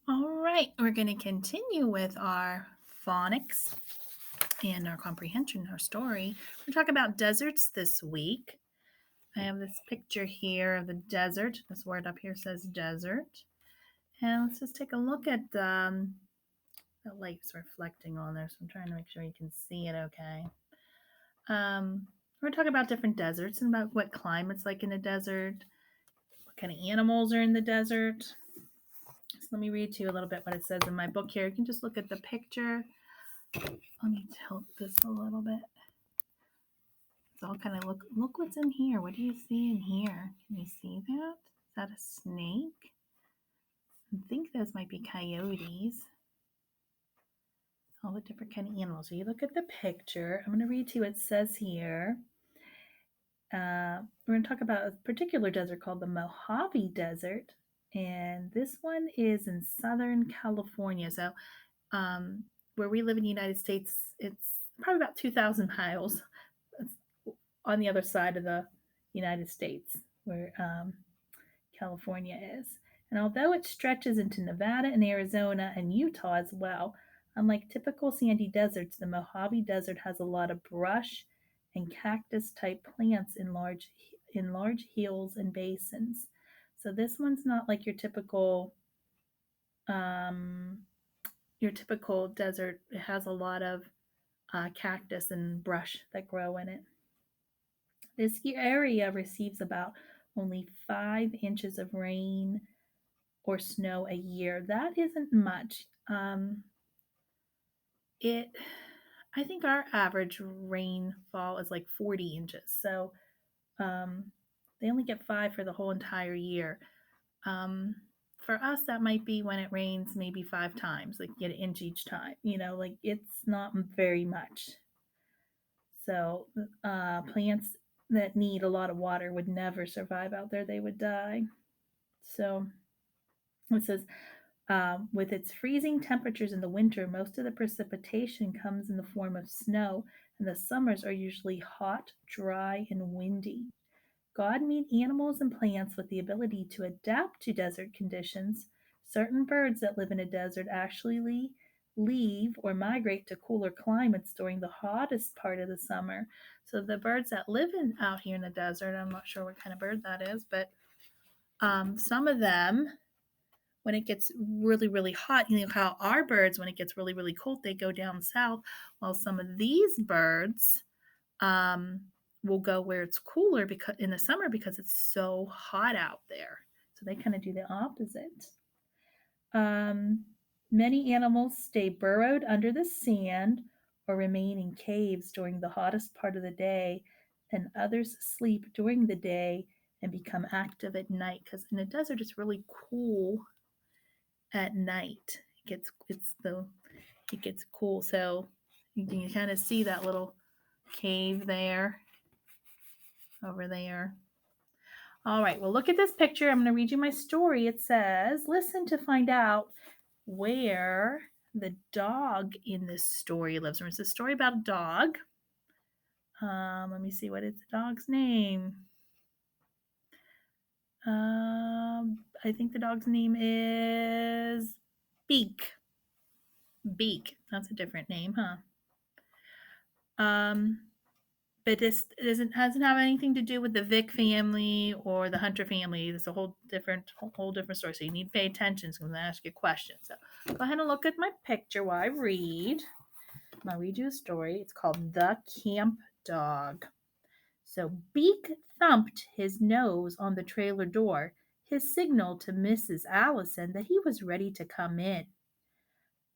All right, we're going to continue with our phonics and our comprehension, our story. We're talking about deserts this week. I have this picture here of the desert. This word up here says desert. And let's just take a look at the light's reflecting on there. So I'm trying to make sure you can see it okay. We're talking about different deserts and about what climate's like in a desert, what kind of animals are in the desert. So let me read to you a little bit what it says in my book here. You can just look at the picture. Let me tilt this a little bit. It's all kind of look what's in here. What do you see in here? Can you see that? Is that a snake? I think those might be coyotes. All the different kind of animals. So you look at the picture. I'm going to read to you what it says here. We're going to talk about a particular desert called the Mojave Desert, and this one is in Southern California. So where we live in the United States, it's probably about 2,000 miles on the other side of the United States, where California is. And although it stretches into Nevada and Arizona and Utah as well, unlike typical sandy deserts, the Mojave Desert has a lot of brush and cactus type plants in large hills and basins. So this one's not like um, your typical desert. It has a lot of cactus and brush that grow in it. This area receives about only 5 inches of rain or snow a year. That isn't much. It, I think our average rainfall is like 40 inches. So um, they only get 5 for the whole entire year. Um, for us, that might be when it rains maybe 5 times, like get an inch each time. Like it's not very much. So plants that need a lot of water would never survive out there; they would die. So it says with its freezing temperatures in the winter, most of the precipitation comes in the form of snow, and the summers are usually hot, dry, and windy. God made animals and plants with the ability to adapt to desert conditions. Certain birds that live in a desert actually leave or migrate to cooler climates during the hottest part of the summer. So the birds that live out here in the desert, I'm not sure what kind of bird that is, but some of them, when it gets really, really hot, how our birds, when it gets really, really cold, they go down south, while some of these birds um, will go where it's cooler because in the summer because it's so hot out there. So they kind of do the opposite. Um, Many animals stay burrowed under the sand or remain in caves during the hottest part of the day, and others sleep during the day and become active at night because in the desert it's really cool at night. It gets cool, so you can kind of see that little cave there over there. All right, well, look at this picture. I'm going to read you my story. It says, listen to find out where the dog in this story lives. It's a story about a dog. Let me see, what is the dog's name? I think the dog's name is Beak. Beak. That's a different name, huh? Um, but this hasn't have anything to do with the Vick family or the Hunter family. It's a whole different story. So you need to pay attention. So I'm going to ask you questions. So go ahead and look at my picture while I read. I'll read you a story. It's called The Camp Dog. So Beak thumped his nose on the trailer door, his signal to Mrs. Allison that he was ready to come in.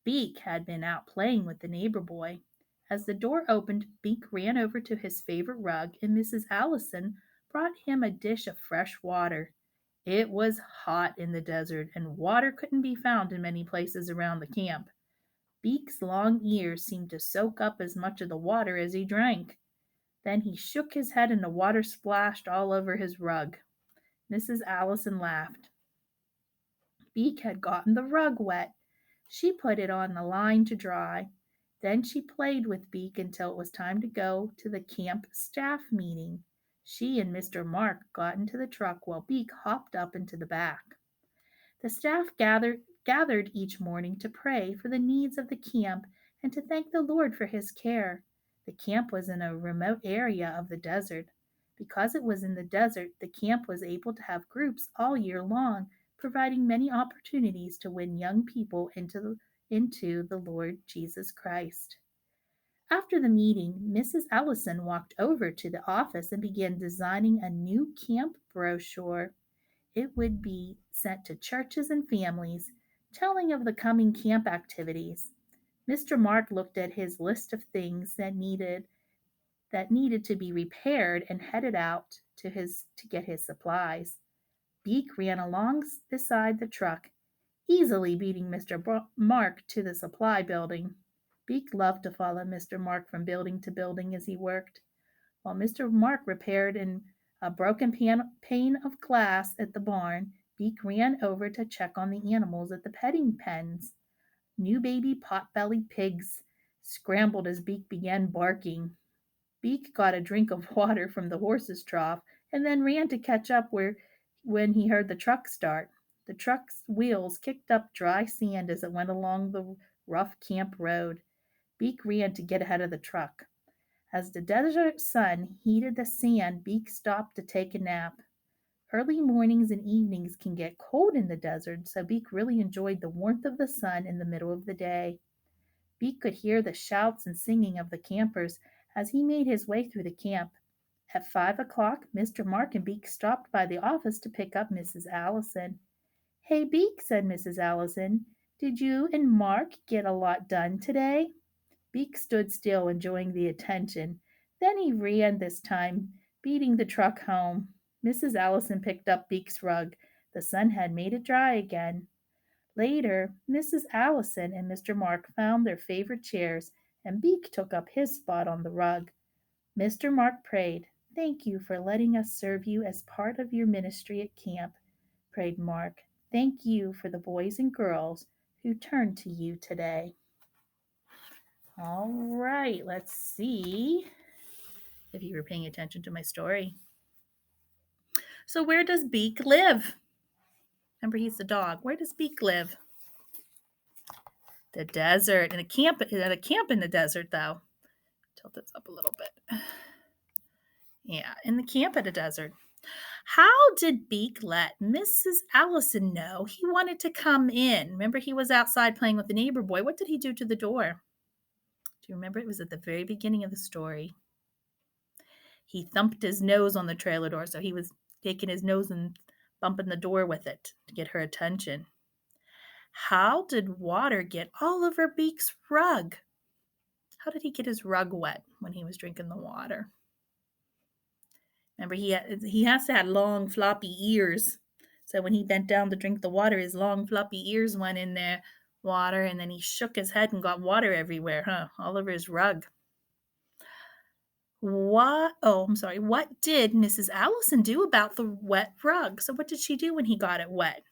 Beak had been out playing with the neighbor boy. As the door opened, Beak ran over to his favorite rug, and Mrs. Allison brought him a dish of fresh water. It was hot in the desert, and water couldn't be found in many places around the camp. Beak's long ears seemed to soak up as much of the water as he drank. Then he shook his head, and the water splashed all over his rug. Mrs. Allison laughed. Beak had gotten the rug wet. She put it on the line to dry. Then she played with Beak until it was time to go to the camp staff meeting. She and Mr. Mark got into the truck while Beak hopped up into the back. The staff gathered gathered each morning to pray for the needs of the camp and to thank the Lord for his care. The camp was in a remote area of the desert. Because it was in the desert, the camp was able to have groups all year long, providing many opportunities to win young people into the Lord Jesus Christ. After the meeting, Mrs. Ellison walked over to the office and began designing a new camp brochure. It would be sent to churches and families, telling of the coming camp activities. Mr. Mark looked at his list of things that needed to be repaired and headed out to get his supplies. Beak ran along beside the truck, easily beating Mr. Mark to the supply building. Beak loved to follow Mr. Mark from building to building as he worked. While Mr. Mark repaired a broken pane of glass at the barn, Beak ran over to check on the animals at the petting pens. New baby pot-bellied pigs scrambled as Beak began barking. Beak got a drink of water from the horse's trough and then ran to catch up when he heard the truck start. The truck's wheels kicked up dry sand as it went along the rough camp road. Beak ran to get ahead of the truck. As the desert sun heated the sand, Beak stopped to take a nap. Early mornings and evenings can get cold in the desert, so Beak really enjoyed the warmth of the sun in the middle of the day. Beak could hear the shouts and singing of the campers as he made his way through the camp. At 5 o'clock, Mr. Mark and Beak stopped by the office to pick up Mrs. Allison. "Hey, Beak," said Mrs. Allison, "did you and Mark get a lot done today?" Beak stood still, enjoying the attention. Then he ran this time, beating the truck home. Mrs. Allison picked up Beak's rug. The sun had made it dry again. Later, Mrs. Allison and Mr. Mark found their favorite chairs, and Beak took up his spot on the rug. Mr. Mark prayed, "Thank you for letting us serve you as part of your ministry at camp," prayed Mark. "Thank you for the boys and girls who turned to you today." All right, let's see if you were paying attention to my story. So, where does Beak live? Remember, he's the dog. Where does Beak live? The desert. In a camp in the desert, though. Tilt this up a little bit. Yeah, in the camp at a desert. How did Beak let Mrs. Allison know he wanted to come in? Remember, he was outside playing with the neighbor boy. What did he do to the door? Do you remember? It was at the very beginning of the story. He thumped his nose on the trailer door, so he was taking his nose and bumping the door with it to get her attention. How did water get all over Beak's rug? How did he get his rug wet when he was drinking the water? Remember, he has to have long, floppy ears. So when he bent down to drink the water, his long, floppy ears went in there, water, and then he shook his head and got water everywhere, all over his rug. What did Mrs. Allison do about the wet rug? So what did she do when he got it wet?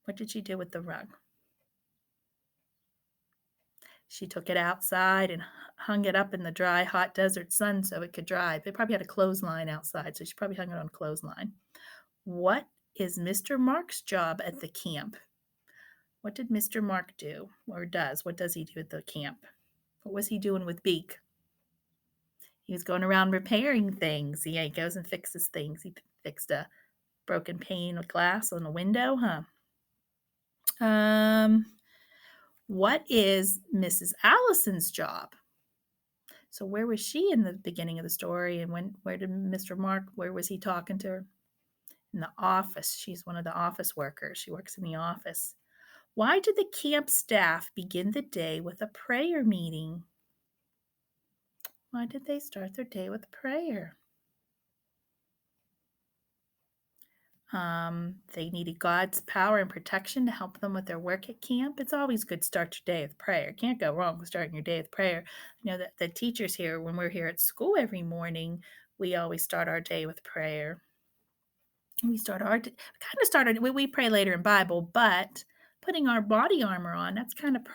What did she do with the rug? She took it outside and hung it up in the dry, hot desert sun so it could dry. They probably had a clothesline outside, so she probably hung it on a clothesline. What is Mr. Mark's job at the camp? What did Mr. Mark do or does? What does he do at the camp? What was he doing with Beak? He was going around repairing things. Yeah, he goes and fixes things. He fixed a broken pane of glass on a window, What is Mrs. Allison's job? So where was she in the beginning of the story, and where did Mr. Mark, where was he talking to her? In the office. She's one of the office workers. She works in the office. Why did the camp staff begin the day with a prayer meeting? Why did they start their day with prayer? They needed God's power and protection to help them with their work at camp. It's always good to start your day with prayer. Can't go wrong with starting your day with prayer. You know that the teachers here, when we're here at school every morning, we always start our day with prayer. We pray later in Bible, but putting our body armor on, that's kind of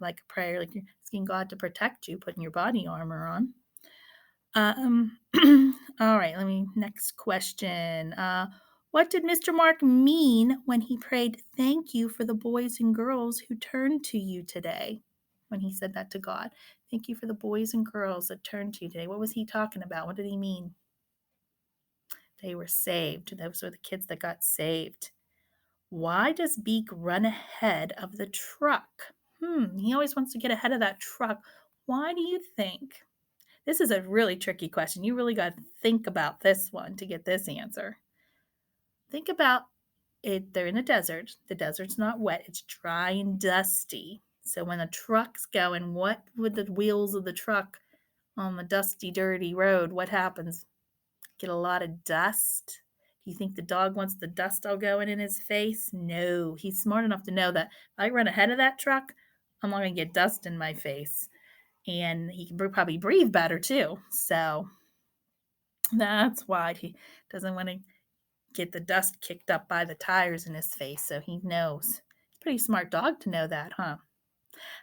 like a prayer, like you're asking God to protect you, putting your body armor on. All right, next question. What did Mr. Mark mean when he prayed, "Thank you for the boys and girls who turned to you today"? When he said that to God, "Thank you for the boys and girls that turned to you today." What was he talking about? What did he mean? They were saved. Those were the kids that got saved. Why does Beak run ahead of the truck? He always wants to get ahead of that truck. Why do you think? This is a really tricky question. You really got to think about this one to get this answer. Think about it. They're in a desert. The desert's not wet, it's dry and dusty. So when the truck's going, what would the wheels of the truck on the dusty, dirty road, what happens? Get a lot of dust? Do you think the dog wants the dust all going in his face? No, he's smart enough to know that if I run ahead of that truck, I'm not going to get dust in my face. And he can probably breathe better too. So that's why he doesn't want to get the dust kicked up by the tires in his face. So he knows. Pretty smart dog to know that, huh?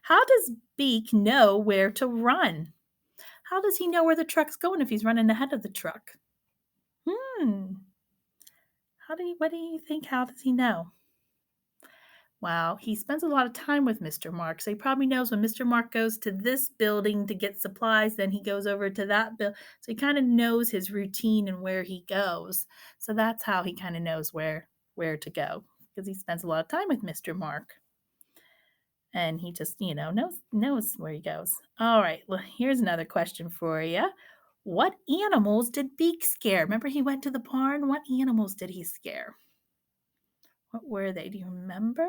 How does Beak know where to run? How does he know where the truck's going if he's running ahead of the truck? What do you think? How does he know? Wow, he spends a lot of time with Mr. Mark, so he probably knows when Mr. Mark goes to this building to get supplies, then he goes over to that building. So he kind of knows his routine and where he goes. So that's how he kind of knows where to go, because he spends a lot of time with Mr. Mark. And he just, knows where he goes. All right, well, here's another question for you. What animals did Beak scare? Remember he went to the barn? What animals did he scare? What were they? Do you remember?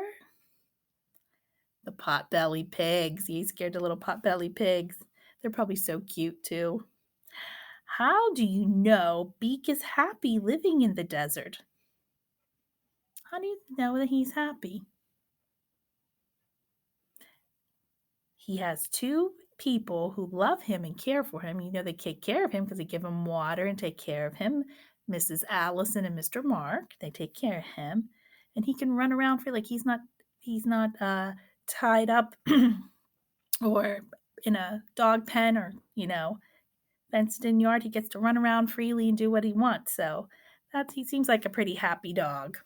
The pot-bellied pigs. He scared the little pot-bellied pigs. They're probably so cute too. How do you know Beak is happy living in the desert? How do you know that he's happy? He has two people who love him and care for him. They take care of him because they give him water and take care of him. Mrs. Allison and Mr. Mark, they take care of him. And he can run around free, like he's not tied up or in a dog pen or, fenced in yard. He gets to run around freely and do what he wants. So he seems like a pretty happy dog.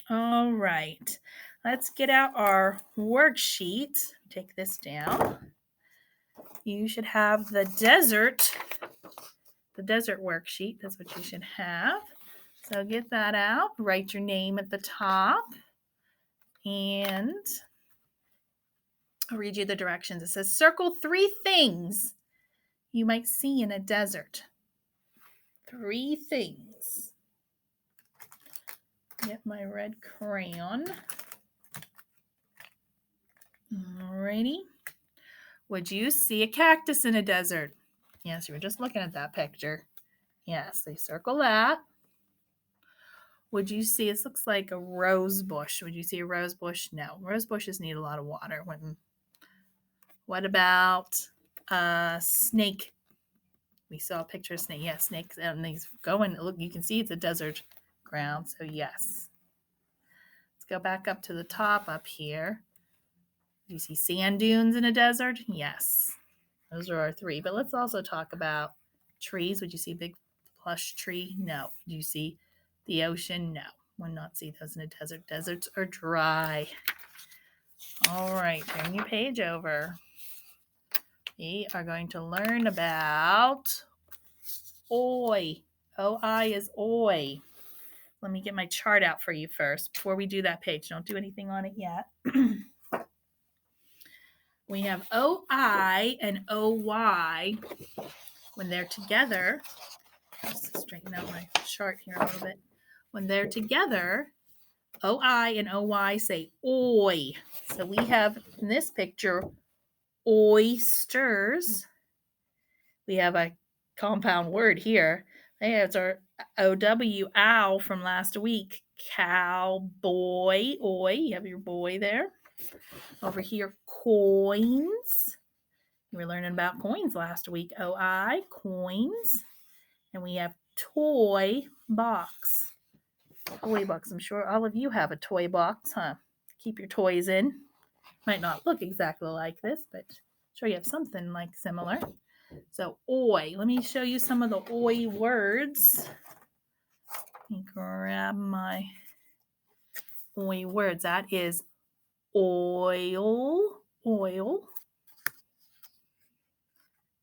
All right, let's get out our worksheet. Take this down. You should have the desert worksheet. That's what you should have. So get that out. Write your name at the top. And I'll read you the directions. It says circle 3 things you might see in a desert. 3 things. Get my red crayon. Alrighty. Would you see a cactus in a desert? Yes, you were just looking at that picture. Yes, they circle that. Would you see, this looks like a rose bush. Would you see a rose bush? No, rose bushes need a lot of water. What about a snake? We saw a picture of snake. Yeah, snakes, and he's going. Look, you can see it's a desert ground, so yes. Let's go back up to the top up here. Do you see sand dunes in a desert? Yes. Those are our 3. But let's also talk about trees. Would you see a big plush tree? No. Would you see the ocean? No. Would not see those in a desert. Deserts are dry. All right, turn your page over. We are going to learn about oi. O-I is oi. Let me get my chart out for you first before we do that page. Don't do anything on it yet. We have O-I and O-Y. When they're together, let's straighten out my chart here a little bit. When they're together, O-I and O-Y say oi. So we have in this picture oysters. We have a compound word here. It's our O-W, ow, from last week. Cowboy, oi. You have your boy there. Over here, coins. We were learning about coins last week. O-I, coins. And we have toy box. Toy box. I'm sure all of you have a toy box, huh? Keep your toys in. Might not look exactly like this, but I'm sure you have something like similar. So, oi. Let me show you some of the oi words. Let me grab my words. That is oil. Oil.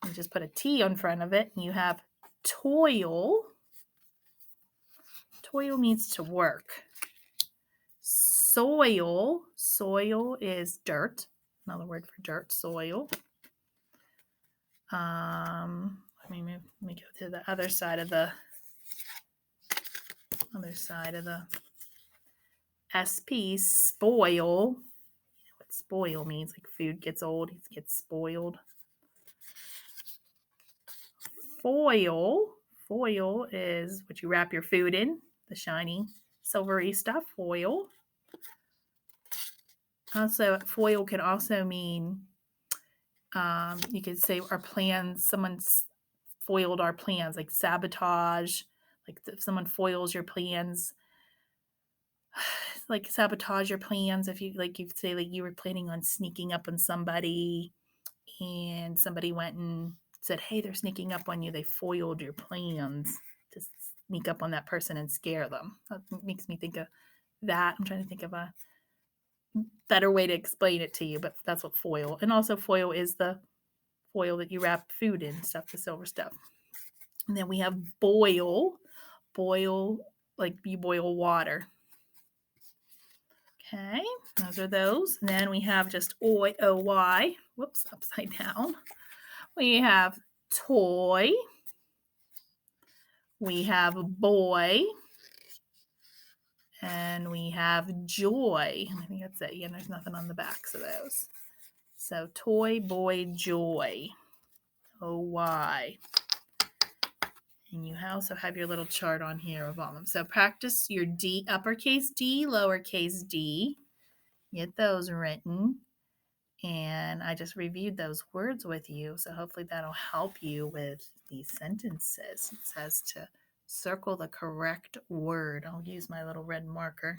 You just put a T in front of it, and you have toil. Toil means to work. Soil. Soil is dirt. Another word for dirt. Soil. Let me go to the other side of the SP. Spoil. You know what spoil means? Like food gets old, it gets spoiled. Foil. Foil is what you wrap your food in, the shiny silvery stuff. Foil. Also, foil can also mean you could say our plans. Someone's foiled our plans, like sabotage. Like if someone foils your plans, like sabotage your plans. If you like, you say like you were planning on sneaking up on somebody, and somebody went and said, "Hey, they're sneaking up on you." They foiled your plans to sneak up on that person and scare them. That makes me think of that. I'm trying to think of a better way to explain it to you, but that's what foil. And also, foil is the foil that you wrap food in, stuff, the silver stuff. And then we have boil. Boil, like you boil water. Okay, those are those. And then we have just OY. Whoops, upside down. We have toy. We have boy. And we have joy. I think that's it. Yeah, there's nothing on the backs of those. So toy, boy, joy. OY. And you also have your little chart on here of all of them. So practice your D, uppercase D, lowercase d. Get those written. And I just reviewed those words with you. So hopefully that'll help you with these sentences. It says to circle the correct word. I'll use my little red marker.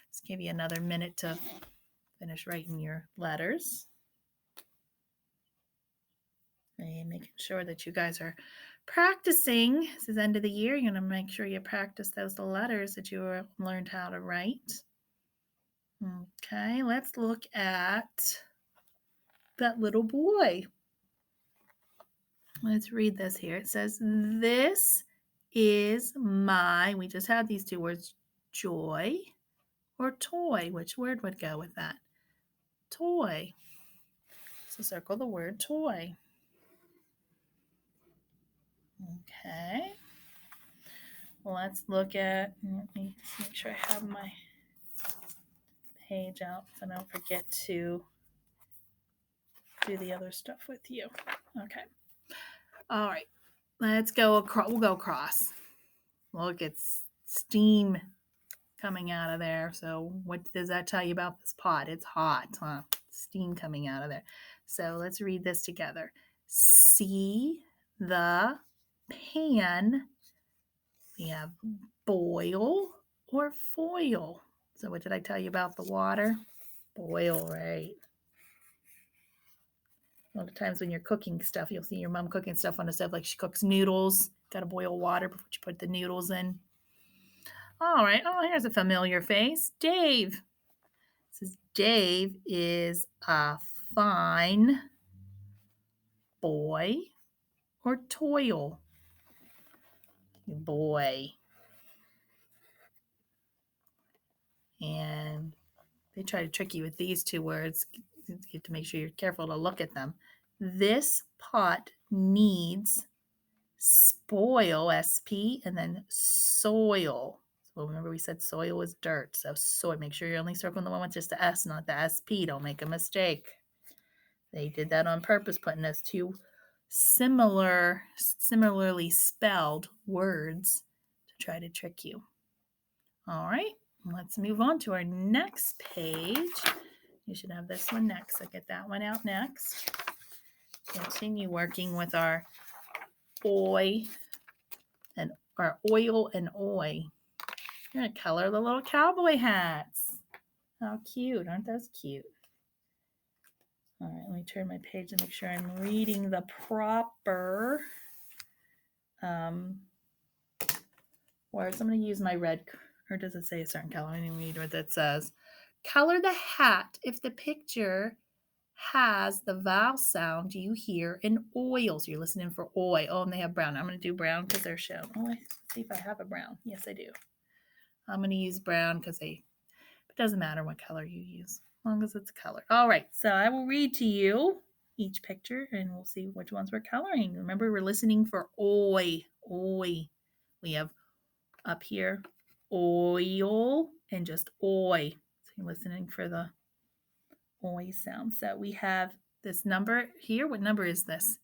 Just give you another minute to finish writing your letters. And making sure that you guys are practicing. This is end of the year. You're going to make sure you practice those letters that you learned how to write. Okay, let's look at that little boy. Let's read this here. It says, "This is my," we just had these two words, joy or toy. Which word would go with that? Toy. So circle the word toy. Okay. Let's look at, let me make sure I have my page out so I don't forget to do the other stuff with you. Okay. All right. Let's go across. We'll go across. Look, it's steam coming out of there. So what does that tell you about this pot? It's hot, huh? Steam coming out of there. So let's read this together. See the pan. We have boil or foil. So what did I tell you about the water? Boil, right? A lot of times when you're cooking stuff, you'll see your mom cooking stuff on the stove, like she cooks noodles. Got to boil water before you put the noodles in. All right. Oh, here's a familiar face. Dave. It says Dave is a fine boy or toil. Boy. And they try to trick you with these two words. You have to make sure you're careful to look at them. This pot needs spoil, SP, and then soil. So remember we said soil is dirt. So soil, make sure you're only circling the one with just the S, not the SP. Don't make a mistake. They did that on purpose, putting those two similarly spelled words to try to trick you. All right, let's move on to our next page. You should have this one next. I'll get that one out next. Continue working with our oy and our oil and oi. You're going to color the little cowboy hats. How cute. Aren't those cute? All right, let me turn my page and make sure I'm reading the proper words. I'm going to use my red, or does it say a certain color? I didn't read what that says. Color the hat if the picture has the vowel sound you hear in oil. So you're listening for oil. Oh, and they have brown. I'm going to do brown because they're shown. Oh, let's see if I have a brown. Yes, I do. I'm going to use brown because it doesn't matter what color you use, as long as it's color. All right, so I will read to you each picture and we'll see which ones we're coloring. Remember, we're listening for oi, oi. We have up here oil and just oi. So you're listening for the oi sound. So we have this number here. What number is this?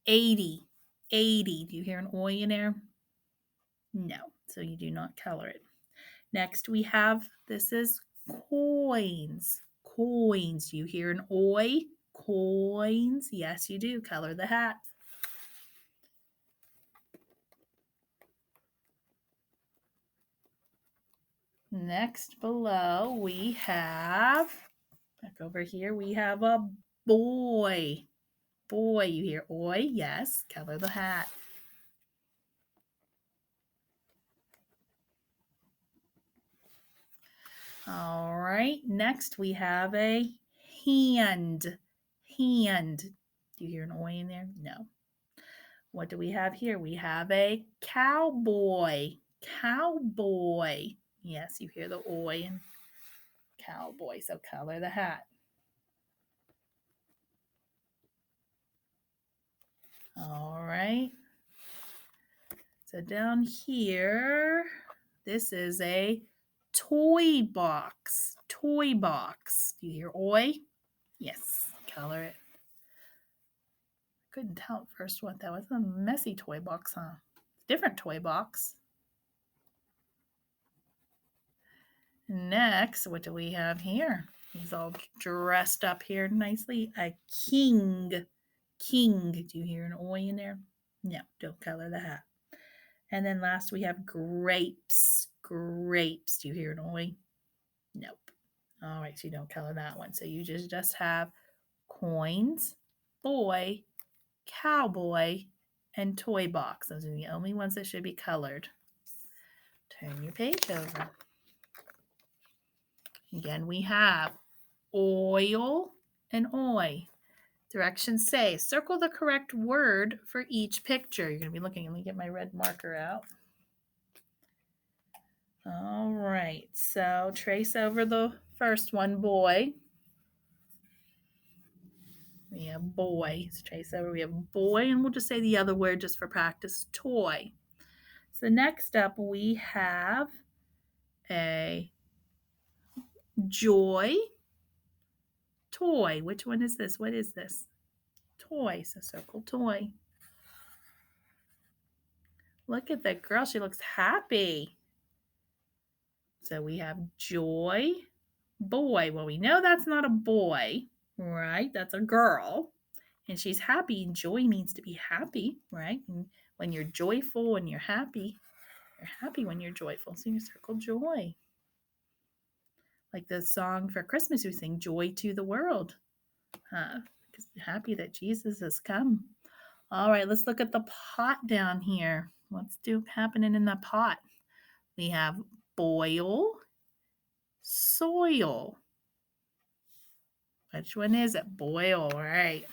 80. 80. Do you hear an oi in there? No. So you do not color it. Next we have, this is coins. Coins. Do you hear an oi? Coins. Yes, you do. Color the hat. Next below we have, back over here, we have a boy. Boy, you hear oi? Yes, color the hat. All right, next we have a hand. Hand. Do you hear an oi in there? No. What do we have here? We have a cowboy. Cowboy. Yes, you hear the oi in cowboy, so color the hat. All right. So down here, this is a toy box. Toy box. Do you hear oi? Yes, color it. Couldn't tell at first what that was. A messy toy box, huh? Different toy box. Next, what do we have here? He's all dressed up here nicely. A king. King. Do you hear an oi in there? No, don't color the hat. And then last we have grapes. Grapes. Do you hear an oi? Nope. All right, so you don't color that one. So you just have coins, boy, cowboy, and toy box. Those are the only ones that should be colored. Turn your page over. Again, we have oil and oi. Directions say, circle the correct word for each picture. You're going to be looking. Let me get my red marker out. All right, so trace over the first one, boy. We have boy. So trace over, we have boy, and we'll just say the other word just for practice, toy. So next up, we have a joy, toy. Which one is this? What is this? Toy. So circle toy. Look at that girl. She looks happy. So we have joy, boy. Well, we know that's not a boy, right? That's a girl. And she's happy. Joy means to be happy, right? And when you're joyful and you're happy when you're joyful. So you circle joy. Like the song for Christmas we sing, Joy to the World. Because happy that Jesus has come. All right, let's look at the pot down here. What's happening in the pot? We have boil, soil. Which one is it? Boil, right.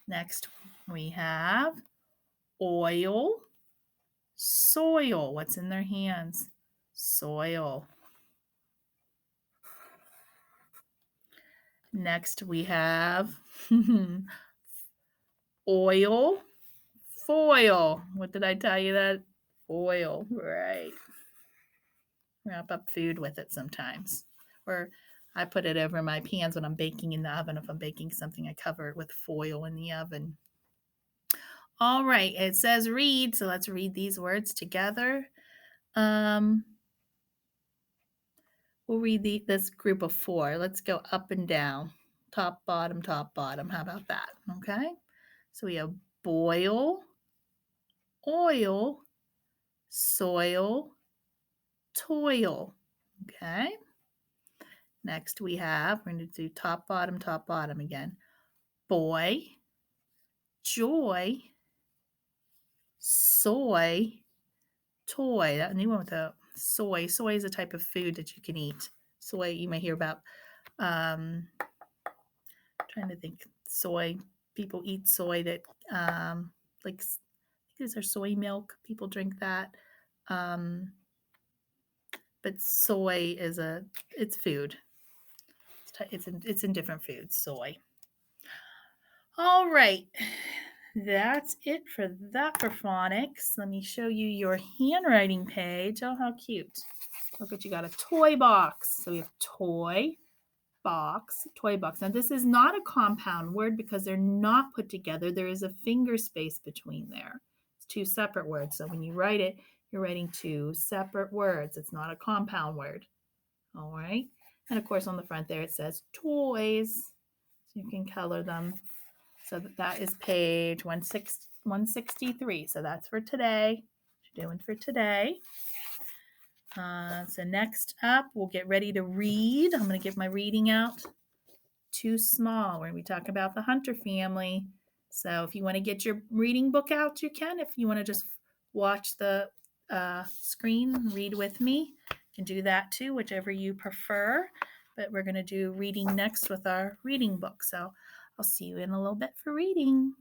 Next, we have oil, soil. What's in their hands? Soil. Next, we have oil, foil. What did I tell you that? Foil, right. Wrap up food with it sometimes. Or I put it over my pans when I'm baking in the oven. If I'm baking something, I cover it with foil in the oven. All right, it says read, so let's read these words together. We'll read this group of 4. Let's go up and down. Top, bottom, top, bottom. How about that? Okay. So we have boil, oil, soil, toil. Okay. Next we have, we're going to do top, bottom again. Boy, joy, Soy, toy, that new one with the soy. Soy is a type of food that you can eat. Soy, you may hear about, trying to think, soy. People eat soy that, like, is there soy milk? People drink that. Um, but soy is it's food. It's in different foods, soy. All right. That's it for that for phonics. Let me show you your handwriting page. Oh, how cute. Look what you got, a toy box. So we have toy box, toy box. Now this is not a compound word because they're not put together. There is a finger space between there. It's two separate words. So when you write it, you're writing two separate words. It's not a compound word. All right. And of course on the front there it says toys. So you can color them. So that is page 163. So that's for today. What you're doing for today. So next up, we'll get ready to read. I'm going to give my reading out. Too small. We're going to be talking about the Hunter family. So if you want to get your reading book out, you can. If you want to just watch the screen, read with me, you can do that too, whichever you prefer. But we're going to do reading next with our reading book. So I'll see you in a little bit for reading.